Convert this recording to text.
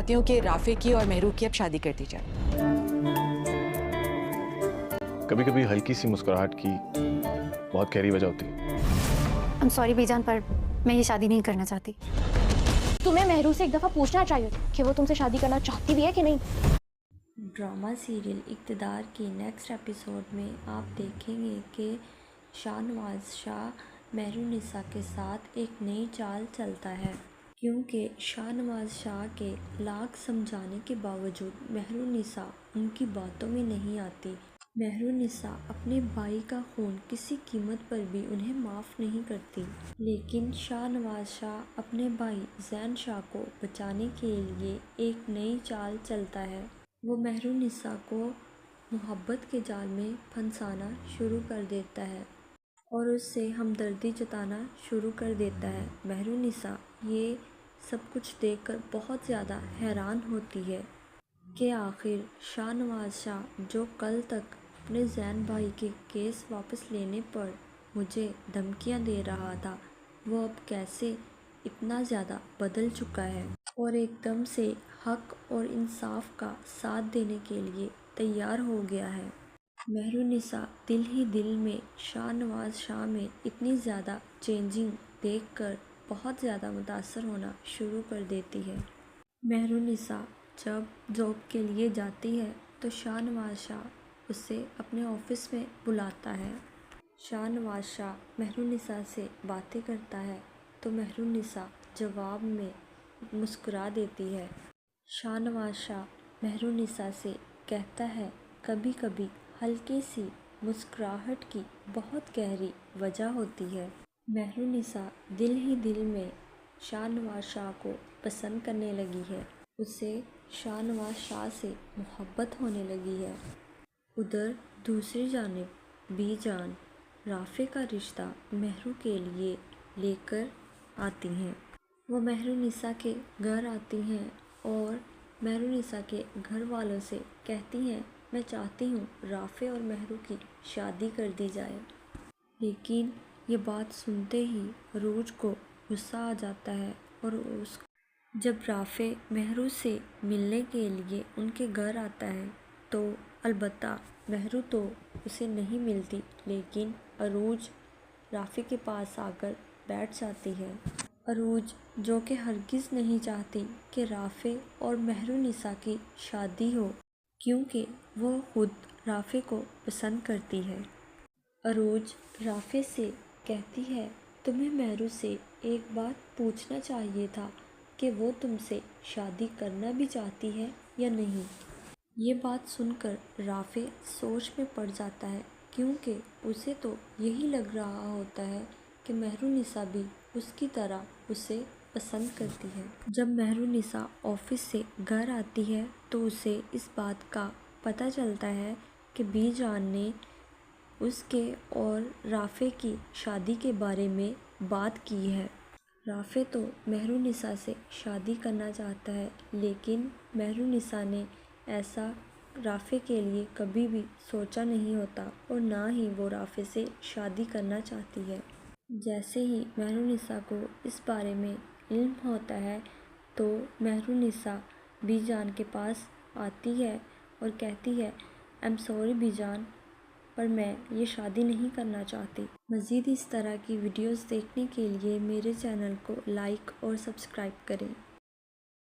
چاہتی ہوں کہ رافع کی اور محرو کی اب شادی کر دی جائے۔ کبھی کبھی ہلکی سی مسکراہٹ کی بہت گہری وجہ ہوتی ہے۔ I'm sorry بی جان، پر میں یہ شادی نہیں کرنا چاہتی۔ تمہیں محرو سے ایک دفعہ پوچھنا چاہیے کہ وہ تم سے شادی کرنا چاہتی بھی ہے کہ نہیں۔ ڈرامہ سیریل اقتدار کی نیکسٹ ایپیسوڈ میں آپ دیکھیں گے کہ شاہنواز شاہ مہرونسا کے ساتھ ایک نئی چال چلتا ہے، کیونکہ شاہنواز شاہ کے لاکھ سمجھانے کے باوجود مہرونسا ان کی باتوں میں نہیں آتی۔ مہرونسا اپنے بھائی کا خون کسی قیمت پر بھی انہیں معاف نہیں کرتی، لیکن شاہنواز شاہ اپنے بھائی زین شاہ کو بچانے کے لیے ایک نئی چال چلتا ہے۔ وہ مہرونسا کو محبت کے جال میں پھنسانا شروع کر دیتا ہے اور اس سے ہمدردی جتانا شروع کر دیتا ہے۔ مہرونسا یہ سب کچھ دیکھ کر بہت زیادہ حیران ہوتی ہے کہ آخر شاہنواز شاہ جو کل تک اپنے زین بھائی کے کیس واپس لینے پر مجھے دھمکیاں دے رہا تھا، وہ اب کیسے اتنا زیادہ بدل چکا ہے اور ایک دم سے حق اور انصاف کا ساتھ دینے کے لیے تیار ہو گیا ہے۔ مہرونسا دل ہی دل میں شاہنواز شاہ میں اتنی زیادہ چینجنگ دیکھ کر بہت زیادہ متاثر ہونا شروع کر دیتی ہے۔ مہرونسا جب جاب کے لیے جاتی ہے تو شاہنواز شاہ اسے اپنے آفس میں بلاتا ہے۔ شاہنواز شاہ مہرونسا سے باتیں کرتا ہے تو مہرونسا جواب میں مسکرا دیتی ہے۔ شاہنواز شاہ مہرونسا سے کہتا ہے، کبھی کبھی ہلکی سی مسکراہٹ کی بہت گہری وجہ ہوتی ہے۔ مہرونسا دل ہی دل میں شاہنواز شاہ کو پسند کرنے لگی ہے، اسے شاہنواز شاہ سے محبت ہونے لگی ہے۔ ادھر دوسری جانب بی جان رافع کا رشتہ محرو کے لیے لے کر آتی ہیں۔ وہ مہرونسا کے گھر آتی ہیں اور مہرونسا کے گھر والوں سے کہتی ہیں، میں چاہتی ہوں رافع اور محرو کی شادی کر دی جائے۔ لیکن یہ بات سنتے ہی عروج کو غصہ آ جاتا ہے اور جب رافع محرو سے ملنے کے لیے ان کے گھر آتا ہے تو البتہ محرو تو اسے نہیں ملتی، لیکن عروج رافع کے پاس آ کر بیٹھ جاتی ہے۔ عروج جو کہ ہرگز نہیں چاہتی کہ رافع اور مہرونسا کی شادی ہو، کیونکہ وہ خود رافع کو پسند کرتی ہے۔ عروج رافع سے کہتی ہے، تمہیں محرو سے ایک بات پوچھنا چاہیے تھا کہ وہ تم سے شادی کرنا بھی چاہتی ہے یا نہیں۔ یہ بات سن کر رافع سوچ میں پڑ جاتا ہے، کیونکہ اسے تو یہی لگ رہا ہوتا ہے کہ مہرونسا بھی اس کی طرح اسے پسند کرتی ہے۔ جب مہرونسا آفس سے گھر آتی ہے تو اسے اس بات کا پتہ چلتا ہے کہ بی جان نے اس کے اور رافع کی شادی کے بارے میں بات کی ہے۔ رافع تو مہرونسا سے شادی کرنا چاہتا ہے، لیکن مہرونسا نے ایسا رافع کے لیے کبھی بھی سوچا نہیں ہوتا اور نہ ہی وہ رافع سے شادی کرنا چاہتی ہے۔ جیسے ہی مہرونسا کو اس بارے میں علم ہوتا ہے تو مہرونسا بی جان کے پاس آتی ہے اور کہتی ہے، I'm sorry بی جان، پر میں یہ شادی نہیں کرنا چاہتی۔ مزید اس طرح کی ویڈیوز دیکھنے کے لیے میرے چینل کو لائک اور سبسکرائب کریں۔